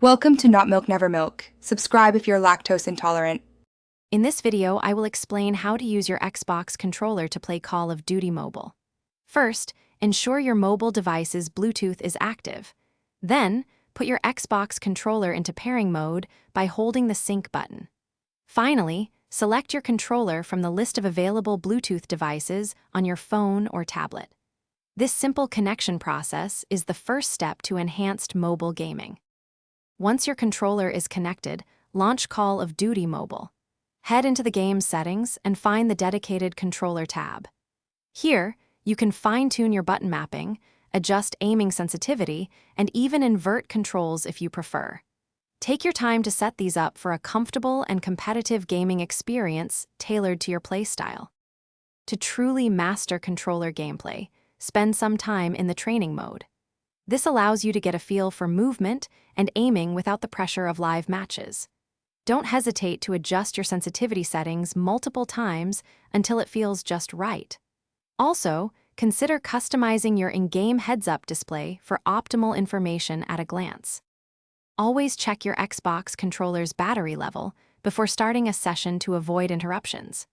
Welcome to Not Milk Never Milk. Subscribe if you're lactose intolerant. In this video, I will explain how to use your Xbox controller to play Call of Duty Mobile. First, ensure your mobile device's Bluetooth is active. Then, put your Xbox controller into pairing mode by holding the sync button. Finally, select your controller from the list of available Bluetooth devices on your phone or tablet. This simple connection process is the first step to enhanced mobile gaming. Once your controller is connected, launch Call of Duty Mobile. Head into the game's settings and find the dedicated controller tab. Here, you can fine-tune your button mapping, adjust aiming sensitivity, and even invert controls if you prefer. Take your time to set these up for a comfortable and competitive gaming experience tailored to your playstyle. To truly master controller gameplay, spend some time in the training mode. This allows you to get a feel for movement and aiming without the pressure of live matches. Don't hesitate to adjust your sensitivity settings multiple times until it feels just right. Also, consider customizing your in-game heads-up display for optimal information at a glance. Always check your Xbox controller's battery level before starting a session to avoid interruptions.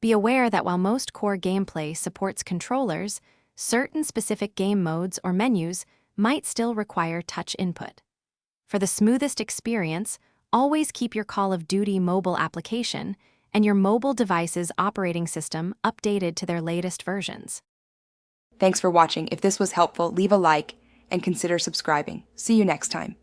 Be aware that while most core gameplay supports controllers, certain specific game modes or menus might still require touch input. For the smoothest experience, always keep your Call of Duty mobile application and your mobile device's operating system updated to their latest versions. Thanks for watching. If this was helpful, leave a like and consider subscribing. See you next time.